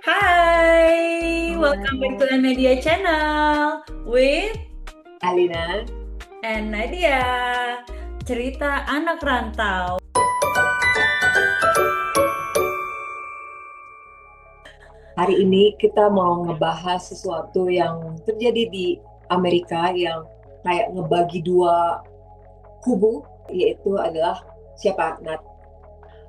Hai, welcome back to Halo, Media Channel with Alina. and Nadia. Cerita anak rantau. Hari ini kita mau ngebahas sesuatu yang terjadi di Amerika yang kayak ngebagi dua kubu, yaitu adalah siapa? Nat.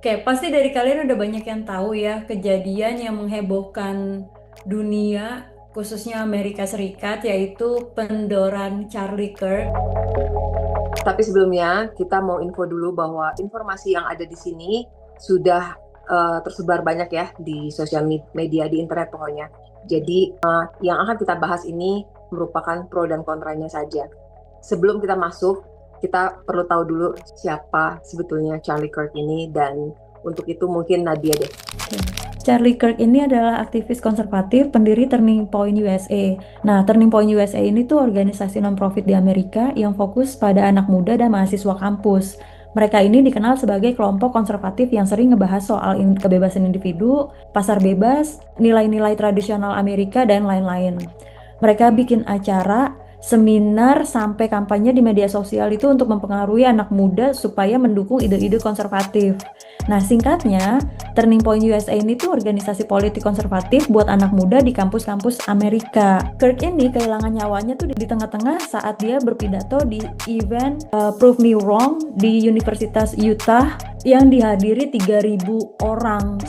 Oke, pasti dari kalian udah banyak yang tahu ya kejadian yang menghebohkan dunia, khususnya Amerika Serikat, yaitu pendoran Charlie Kirk. Tapi sebelumnya kita mau info dulu bahwa informasi yang ada di sini sudah tersebar banyak ya di sosial media, di internet pokoknya. Jadi yang akan kita bahas ini merupakan pro dan kontranya saja. Sebelum kita masuk, kita perlu tahu dulu siapa sebetulnya Charlie Kirk ini, dan untuk itu mungkin Nadia deh. Charlie Kirk ini adalah aktivis konservatif, pendiri Turning Point USA. Nah, Turning Point USA ini tuh organisasi non-profit di Amerika yang fokus pada anak muda dan mahasiswa kampus. Mereka ini dikenal sebagai kelompok konservatif yang sering ngebahas soal kebebasan individu, pasar bebas, nilai-nilai tradisional Amerika, dan lain-lain. Mereka bikin acara, seminar, sampai kampanye di media sosial itu untuk mempengaruhi anak muda supaya mendukung ide-ide konservatif. Nah, singkatnya, Turning Point USA ini tuh organisasi politik konservatif buat anak muda di kampus-kampus Amerika. Kirk ini kehilangan nyawanya tuh di tengah-tengah saat dia berpidato di event Prove Me Wrong di Universitas Utah yang dihadiri 3.000 orang.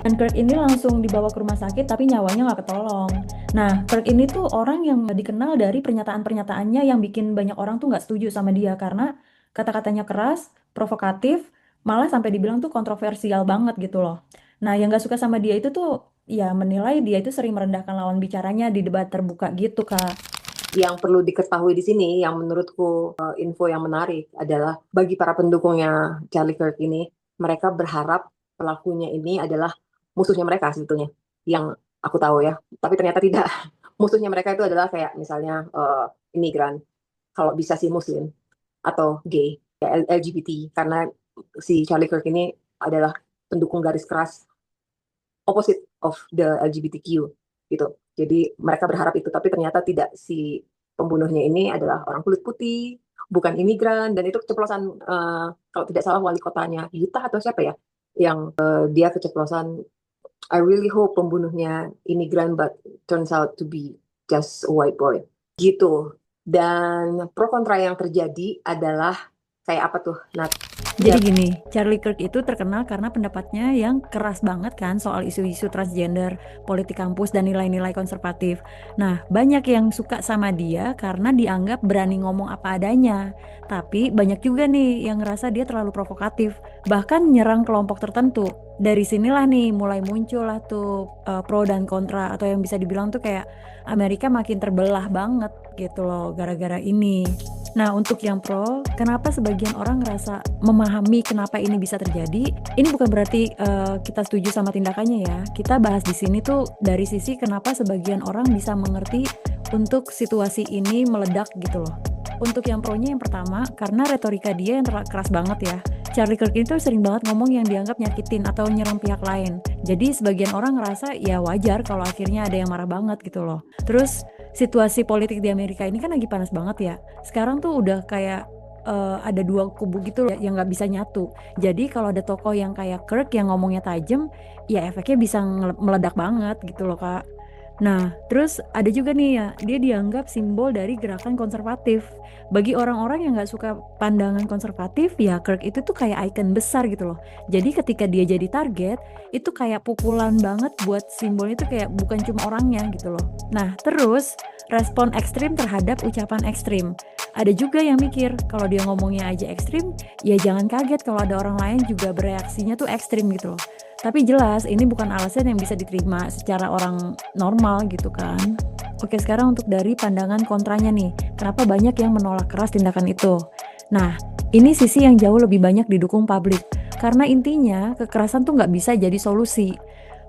Dan Kirk ini langsung dibawa ke rumah sakit tapi nyawanya nggak ketolong. Nah, Kirk ini tuh orang yang dikenal dari pernyataan-pernyataannya yang bikin banyak orang tuh nggak setuju sama dia karena kata-katanya keras, provokatif, malah sampai dibilang tuh kontroversial banget gitu loh. Nah, yang nggak suka sama dia itu tuh ya menilai dia itu sering merendahkan lawan bicaranya di debat terbuka gitu, Kak. Yang perlu diketahui di sini, yang menurutku info yang menarik adalah bagi para pendukungnya Charlie Kirk ini, mereka berharap pelakunya ini adalah musuhnya mereka sebetulnya. Yang aku tahu ya, tapi ternyata tidak. Musuhnya mereka itu adalah kayak misalnya imigran, kalau bisa sih Muslim atau gay, ya, LGBT, karena si Charlie Kirk ini adalah pendukung garis keras opposite of the LGBTQ gitu. Jadi mereka berharap itu, tapi ternyata tidak. Si pembunuhnya ini adalah orang kulit putih, bukan imigran, dan itu keceplosan, kalau tidak salah wali kotanya Utah atau siapa ya, yang dia keceplosan. I really hope pembunuhnya imigran, but turns out to be just a white boy. Gitu. Dan pro kontra yang terjadi adalah kayak apa tuh, Nat? Jadi gini, Charlie Kirk itu terkenal karena pendapatnya yang keras banget kan soal isu-isu transgender, politik kampus, dan nilai-nilai konservatif. Nah, banyak yang suka sama dia karena dianggap berani ngomong apa adanya. Tapi banyak juga nih yang ngerasa dia terlalu provokatif, bahkan nyerang kelompok tertentu. Dari sinilah nih mulai muncul lah tuh pro dan kontra, atau yang bisa dibilang tuh kayak Amerika makin terbelah banget gitu loh gara-gara ini. Nah, untuk yang pro, kenapa sebagian orang ngerasa memahami kenapa ini bisa terjadi? Ini bukan berarti kita setuju sama tindakannya ya. Kita bahas di sini tuh dari sisi kenapa sebagian orang bisa mengerti untuk situasi ini meledak gitu loh. Untuk yang pro-nya yang pertama, karena retorika dia yang terlalu keras banget ya. Charlie Kirk itu sering banget ngomong yang dianggap nyakitin atau nyerang pihak lain. Jadi sebagian orang ngerasa ya wajar kalau akhirnya ada yang marah banget gitu loh. Terus situasi politik di Amerika ini kan lagi panas banget ya. Sekarang tuh udah kayak ada dua kubu gitu loh yang nggak bisa nyatu. Jadi kalau ada tokoh yang kayak Kirk yang ngomongnya tajam, ya efeknya bisa meledak banget gitu loh Kak. Nah, terus ada juga nih ya, dia dianggap simbol dari gerakan konservatif. Bagi orang-orang yang nggak suka pandangan konservatif, ya Kirk itu tuh kayak ikon besar gitu loh. Jadi ketika dia jadi target, itu kayak pukulan banget buat simbol itu kayak bukan cuma orangnya gitu loh. Nah, terus respon ekstrim terhadap ucapan ekstrim. Ada juga yang mikir, kalau dia ngomongnya aja ekstrim, ya jangan kaget kalau ada orang lain juga bereaksinya tuh ekstrim gitu loh. Tapi jelas ini bukan alasan yang bisa diterima secara orang normal gitu kan. Oke, sekarang untuk dari pandangan kontranya nih. Kenapa banyak yang menolak keras tindakan itu? Nah, ini sisi yang jauh lebih banyak didukung publik. Karena intinya kekerasan tuh nggak bisa jadi solusi.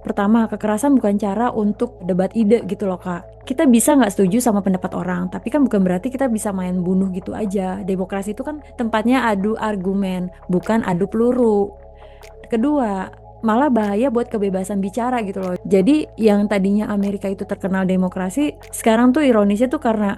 Pertama, kekerasan bukan cara untuk debat ide gitu loh Kak. Kita bisa nggak setuju sama pendapat orang, tapi kan bukan berarti kita bisa main bunuh gitu aja. Demokrasi itu kan tempatnya adu argumen, bukan adu peluru. Kedua, malah bahaya buat kebebasan bicara gitu loh. Jadi yang tadinya Amerika itu terkenal demokrasi, sekarang tuh ironisnya tuh karena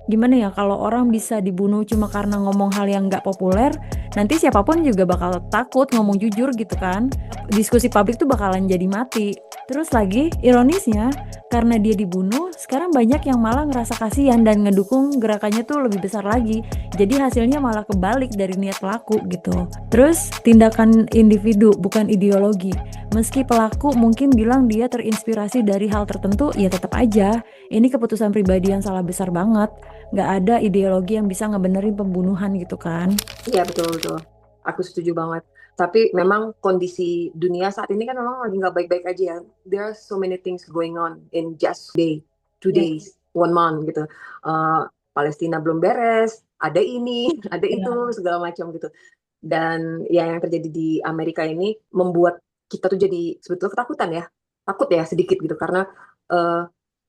gimana ya, kalau orang bisa dibunuh cuma karena ngomong hal yang nggak populer, nanti siapapun juga bakal takut ngomong jujur gitu kan. Diskusi publik tuh bakalan jadi mati. Terus lagi, ironisnya, karena dia dibunuh, sekarang banyak yang malah ngerasa kasihan dan ngedukung gerakannya tuh lebih besar lagi. Jadi hasilnya malah kebalik dari niat pelaku gitu. Terus, tindakan individu bukan ideologi. Meski pelaku mungkin bilang dia terinspirasi dari hal tertentu, ya tetap aja, ini keputusan pribadi yang salah besar banget. Nggak ada ideologi yang bisa ngebenerin pembunuhan gitu kan. Iya, betul-betul. Aku setuju banget. Tapi memang kondisi dunia saat ini kan memang lagi nggak baik-baik aja ya. There are so many things going on in just day, 2 days, 1 month gitu. Uh, Palestina belum beres, ada ini, ada itu, segala macam gitu. Dan ya yang terjadi di Amerika ini membuat kita tuh jadi sebetulnya ketakutan ya. Takut ya sedikit gitu karena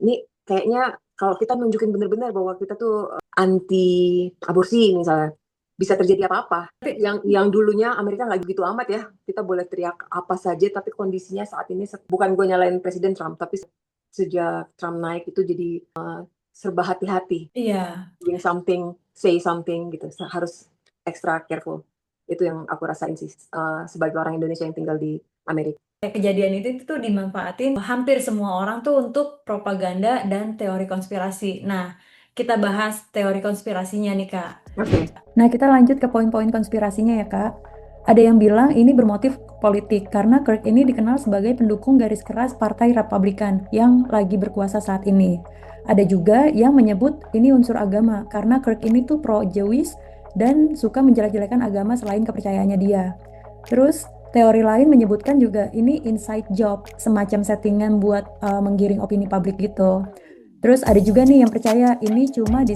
ini kayaknya kalau kita nunjukin benar-benar bahwa kita tuh anti aborsi misalnya, bisa terjadi apa-apa. Tapi yang dulunya Amerika nggak gitu amat ya. Kita boleh teriak apa saja, tapi kondisinya saat ini bukan gue nyalain Presiden Trump, tapi sejak Trump naik itu jadi serba hati-hati. Iya. Doing something, say something gitu. Harus extra careful. Itu yang aku rasain sih sebagai orang Indonesia yang tinggal di Amerika. Kejadian itu tuh dimanfaatin hampir semua orang tuh untuk propaganda dan teori konspirasi. Nah, kita bahas teori konspirasinya nih, Kak. Oke. Nah, kita lanjut ke poin-poin konspirasinya ya, Kak. Ada yang bilang ini bermotif politik karena Kirk ini dikenal sebagai pendukung garis keras Partai Republikan yang lagi berkuasa saat ini. Ada juga yang menyebut ini unsur agama karena Kirk ini tuh pro-Jewish dan suka menjelek-jelekan agama selain kepercayaannya dia. Terus, teori lain menyebutkan juga ini inside job, semacam settingan buat menggiring opini publik gitu. Terus ada juga nih yang percaya ini cuma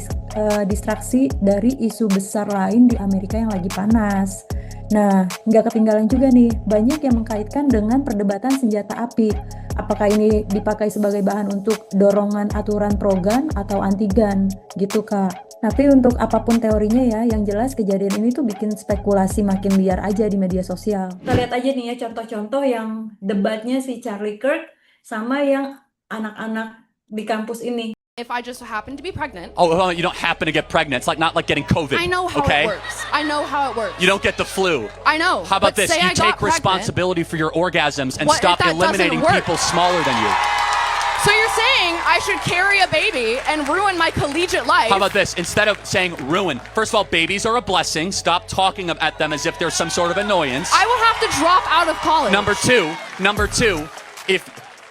distraksi dari isu besar lain di Amerika yang lagi panas. Nah, nggak ketinggalan juga nih, banyak yang mengkaitkan dengan perdebatan senjata api. Apakah ini dipakai sebagai bahan untuk dorongan aturan pro-gun atau anti-gun, gitu Kak. Tapi untuk apapun teorinya ya, yang jelas kejadian ini tuh bikin spekulasi makin liar aja di media sosial. Kita lihat aja nih ya contoh-contoh yang debatnya si Charlie Kirk sama yang anak-anak di kampus ini. If I just happen to be pregnant. Oh, well, you don't happen to get pregnant. It's like not like getting COVID. I know how okay? it works. I know how it works. You don't get the flu. I know. How about but this? say You I got take responsibility for your orgasms and What if stop that eliminating doesn't work? people smaller than you. So you're saying I should carry a baby and ruin my collegiate life? How about this? Instead of saying ruin, first of all, babies are a blessing. Stop talking at them as if they're some sort of annoyance. I will have to drop out of college. Number two, if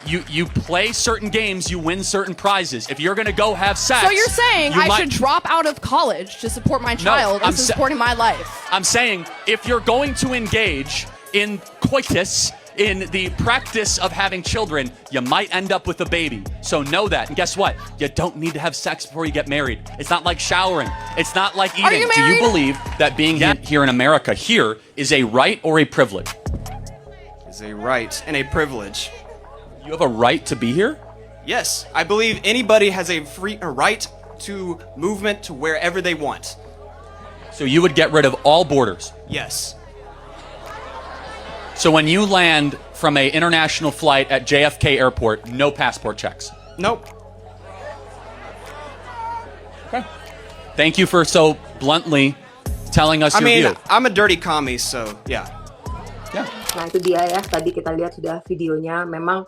you play certain games, you win certain prizes. If you're gonna go have sex, So you're saying I should drop out of college to support my child I'm instead of supporting my life? I'm saying if you're going to engage in coitus, in the practice of having children, you might end up with a baby. So know that. And guess what? You don't need to have sex before you get married. It's not like showering. It's not like eating. Are you Do married? you believe that being here in America here is a right or a privilege? Is a right and a privilege. You have a right to be here? Yes, I believe anybody has a right to movement to wherever they want. So you would get rid of all borders. Yes. So when you land from a international flight at JFK Airport, no passport checks. Nope. Okay. Thank you for so bluntly telling us I your mean, view. I'm a dirty commie, so yeah. Yeah. Nah itu dia ya, tadi kita lihat sudah videonya, memang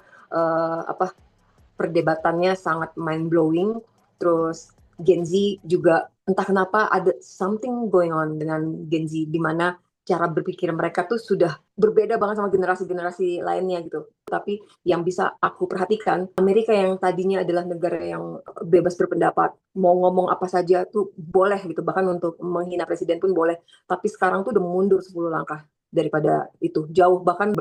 perdebatannya sangat mind blowing. Terus Gen Z juga entah kenapa ada something going on dengan Gen Z, di mana cara berpikir mereka tuh sudah berbeda banget sama generasi-generasi lainnya gitu. Tapi yang bisa aku perhatikan, Amerika yang tadinya adalah negara yang bebas berpendapat, mau ngomong apa saja tuh boleh gitu, bahkan untuk menghina presiden pun boleh. Tapi sekarang tuh udah mundur 10 langkah daripada itu, jauh, bahkan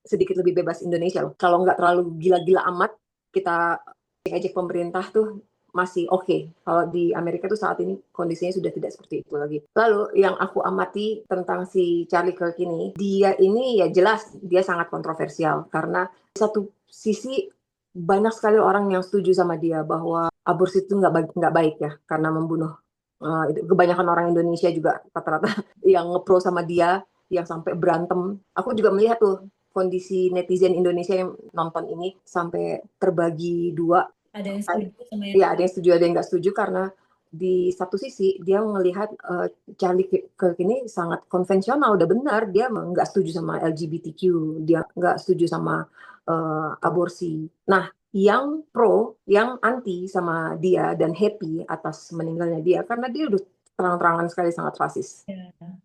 sedikit lebih bebas Indonesia loh. Kalau nggak terlalu gila-gila amat, kita ejek pemerintah tuh masih oke. Kalau di Amerika tuh saat ini kondisinya sudah tidak seperti itu lagi. Lalu yang aku amati tentang si Charlie Kirk ini, dia ini ya jelas dia sangat kontroversial karena di satu sisi banyak sekali orang yang setuju sama dia bahwa aborsi itu nggak baik ya karena membunuh. Kebanyakan orang Indonesia juga rata-rata yang ngepro sama dia, yang sampai berantem. Aku juga melihat tuh kondisi netizen Indonesia yang nonton ini sampai terbagi dua. Ada yang setuju sama yang Ya, ada yang setuju, ada yang nggak setuju, karena di satu sisi dia melihat Charlie Kirk ini sangat konvensional, udah benar, dia nggak setuju sama LGBTQ, dia nggak setuju sama aborsi. Nah, yang pro, yang anti sama dia dan happy atas meninggalnya dia, karena dia udah terang-terangan sekali sangat rasis,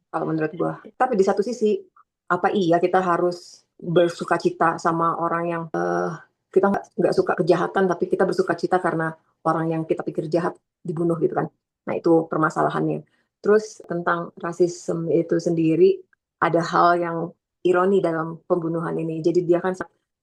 kalau menurut gua. Tapi di satu sisi, apa iya kita harus bersukacita sama orang yang kita nggak suka kejahatan, tapi kita bersukacita karena orang yang kita pikir jahat dibunuh gitu kan. Nah, itu permasalahannya. Terus tentang rasisme itu sendiri, ada hal yang ironi dalam pembunuhan ini. Jadi dia kan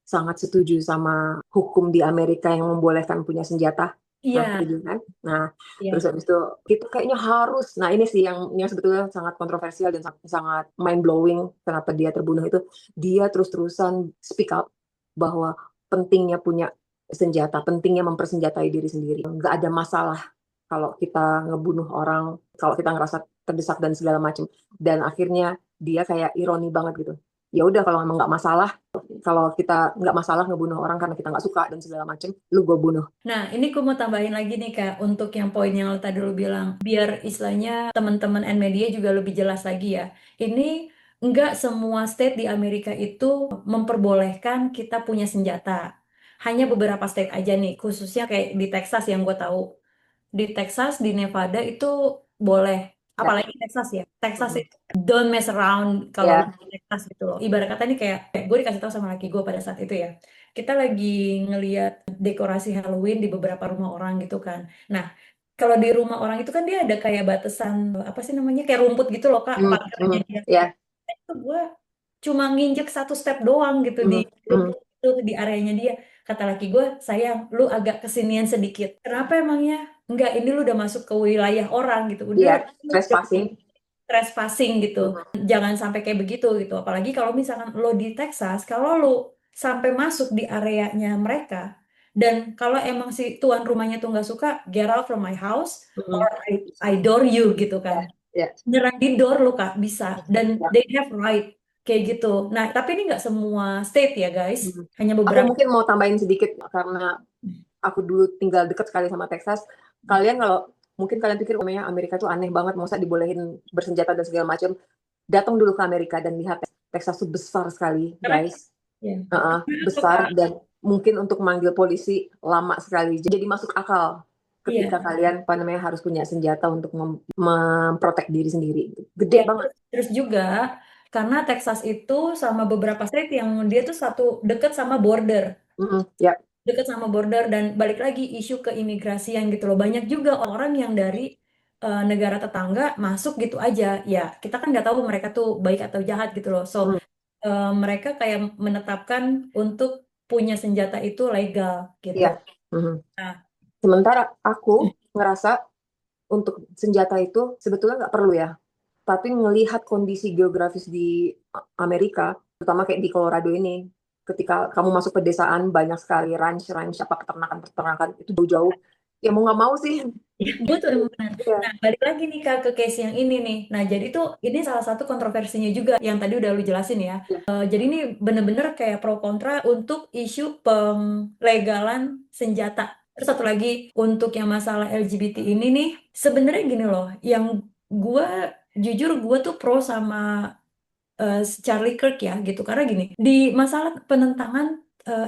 sangat setuju sama hukum di Amerika yang membolehkan punya senjata. Nah, Iya, setuju kan? Nah, iya. terus habis itu kita kayaknya harus. Nah, ini sih yang sebetulnya sangat kontroversial dan sangat mind blowing kenapa dia terbunuh itu. Dia terus-terusan speak up bahwa pentingnya punya senjata, pentingnya mempersenjatai diri sendiri. Nggak ada masalah kalau kita ngebunuh orang, kalau kita ngerasa terdesak dan segala macam. Dan akhirnya dia kayak ironi banget gitu. Ya udah, kalau emang nggak masalah, kalau kita nggak masalah ngebunuh orang karena kita nggak suka dan segala macam, lu gue bunuh. Nah, ini gue mau tambahin lagi nih Kak, untuk yang poin yang tadi lu bilang, biar istilahnya teman-teman and media juga lebih jelas lagi ya. Ini nggak semua state di Amerika itu memperbolehkan kita punya senjata. Hanya beberapa state aja nih, khususnya kayak di Texas yang gue tahu. Di Texas, di Nevada itu boleh. Ya. Apalagi Texas ya. Texas itu don't mess around kalau Ya. lu di Texas gitu loh. Ibarat kata nih kayak gue dikasih tahu sama laki gue pada saat itu ya. Kita lagi ngeliat dekorasi Halloween di beberapa rumah orang gitu kan. Nah, kalau di rumah orang itu kan dia ada kayak batasan apa sih namanya, kayak rumput gitu loh Kak, pagarnya dia. Ya. Itu gue cuma nginjek satu step doang gitu di rumput itu, di areanya dia. Kata laki gue, sayang, lu agak kesinian sedikit. Kenapa emangnya? Enggak, ini lu udah masuk ke wilayah orang gitu. Iya, Udah, trespassing. trespassing gitu. Jangan sampai kayak begitu gitu. Apalagi kalau misalkan lo di Texas, kalau lo sampai masuk di areanya mereka, dan kalau emang si tuan rumahnya tuh nggak suka, get out from my house, or I door you gitu kan. Ya. Nyerang di door lo Kak, bisa. Dan Ya. they have right. Kayak gitu. Nah, tapi ini nggak semua state ya guys. Hanya Aku beberapa. mungkin mau tambahin sedikit karena aku dulu tinggal dekat sekali sama Texas. Kalian kalau mungkin kalian pikir namanya Amerika tuh aneh banget, masa dibolehin bersenjata dan segala macam. Datang dulu ke Amerika dan lihat Texas tuh besar sekali, guys. Ya. Besar, dan mungkin untuk manggil polisi lama sekali. Jadi masuk akal ketika kalian harus punya senjata untuk memprotek diri sendiri. Gede banget. Terus juga karena Texas itu sama beberapa state yang dia tuh deket sama border. Ya. Deket sama border, dan balik lagi isu keimigrasian gitu loh. Banyak juga orang yang dari negara tetangga masuk gitu aja. Ya, kita kan nggak tahu mereka tuh baik atau jahat gitu loh. So, mereka kayak menetapkan untuk punya senjata itu legal gitu. Iya. Nah, sementara aku ngerasa untuk senjata itu sebetulnya nggak perlu ya. Tapi ngelihat kondisi geografis di Amerika, terutama kayak di Colorado ini, ketika kamu masuk pedesaan, banyak sekali ranch, apa peternakan itu jauh-jauh. Ya mau nggak mau sih. betul, benar. Nah, balik lagi nih Kak ke case yang ini nih. Nah, jadi tuh ini salah satu kontroversinya juga yang tadi udah lu jelasin ya. Jadi ini bener-bener kayak pro kontra untuk isu pelegalan senjata. Terus satu lagi untuk yang masalah LGBT ini nih, sebenarnya gini loh, yang jujur gue tuh pro sama Charlie Kirk ya gitu, karena gini, di masalah penentangan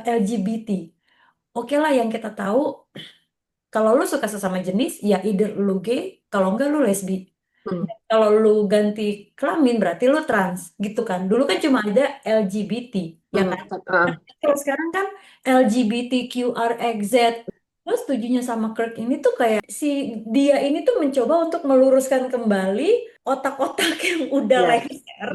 LGBT, oke lah, yang kita tahu kalau lu suka sesama jenis ya either lu gay, kalau enggak lu lesbi. Kalau lu ganti kelamin berarti lu trans gitu kan. Dulu kan cuma ada LGBT ya kan. Kalau sekarang kan LGBTQRXZ. Lo setujunya sama Kirk ini tuh kayak dia ini tuh mencoba untuk meluruskan kembali otak-otak yang udah lengser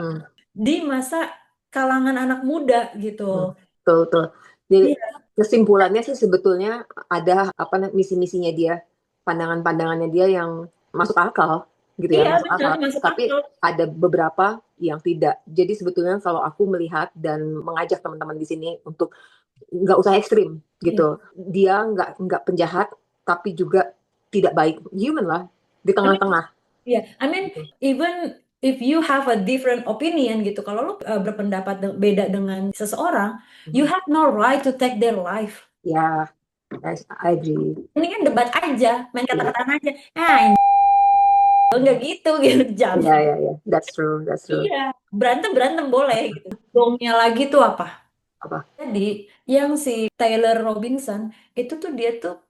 di masa kalangan anak muda gitu. Betul. Jadi kesimpulannya sih sebetulnya ada misi-misinya dia, pandangan-pandangannya dia yang masuk akal gitu ya, masuk akal. Tapi ada beberapa yang tidak. Jadi sebetulnya kalau aku melihat dan mengajak teman-teman di sini untuk nggak usah ekstrim gitu. Dia nggak penjahat, tapi juga tidak baik. Human lah, di tengah-tengah. Iya, I mean if you have a different opinion gitu, kalau lu berpendapat beda dengan seseorang, you have no right to take their life. Ya, I agree. Ini kan debat aja, main kata-kataan aja. Enggak gitu jangan. Ya, that's true. Iya, berantem boleh gitu. Gongnya lagi tuh apa? Apa? Jadi yang si Taylor Robinson itu tuh dia tuh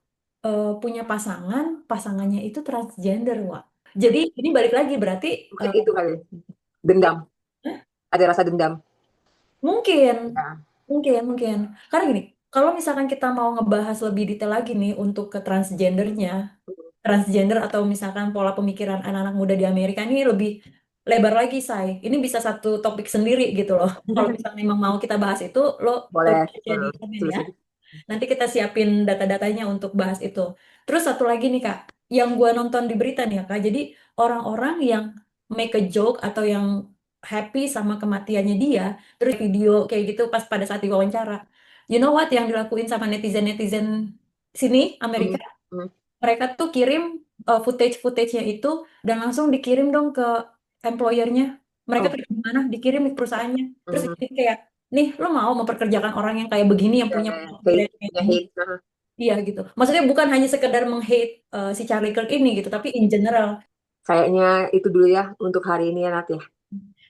punya pasangannya itu transgender, Wak. Jadi ini balik lagi berarti Mungkin itu kali, dendam. Hah? Ada rasa dendam. mungkin Ya. mungkin karena gini, kalau misalkan kita mau ngebahas lebih detail lagi nih untuk ke transgender atau misalkan pola pemikiran anak-anak muda di Amerika ini lebih lebar lagi, Say. Ini bisa satu topik sendiri gitu loh. Kalau misalnya memang mau kita bahas itu, lo Boleh. jadi komen ya. Tulis. Nanti kita siapin data-datanya untuk bahas itu. Terus satu lagi nih Kak, yang gue nonton di berita nih ya Kak, jadi orang-orang yang make a joke atau yang happy sama kematiannya dia, terus video kayak gitu pas pada saat diwawancara. You know what yang dilakuin sama netizen-netizen sini, Amerika? Mereka tuh kirim footage-nya itu dan langsung dikirim dong ke employer-nya. Mereka tuh di mana? Dikirim di perusahaannya. Terus kayak, nih lo mau memperkerjakan orang yang kayak begini yang punya hate. Iya gitu. Maksudnya bukan hanya sekedar meng-hate si Charlie Kirk ini gitu, tapi in general. Kayaknya itu dulu ya untuk hari ini ya, Nat ya.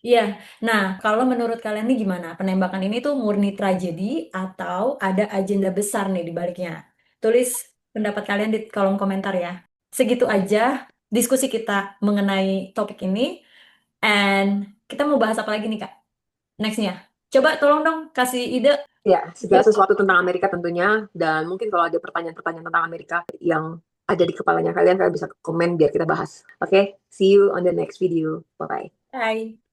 Iya. Nah, kalau menurut kalian nih gimana? Penembakan ini tuh murni tragedi atau ada agenda besar nih di baliknya? Tulis pendapat kalian di kolom komentar ya. Segitu aja diskusi kita mengenai topik ini. And kita mau bahas apa lagi nih, Kak? Next-nya. Coba tolong dong kasih ide. Ya, segala sesuatu tentang Amerika tentunya. Dan mungkin kalau ada pertanyaan-pertanyaan tentang Amerika yang ada di kepalanya kalian bisa komen biar kita bahas. Oke, see you on the next video. Bye-bye. Bye.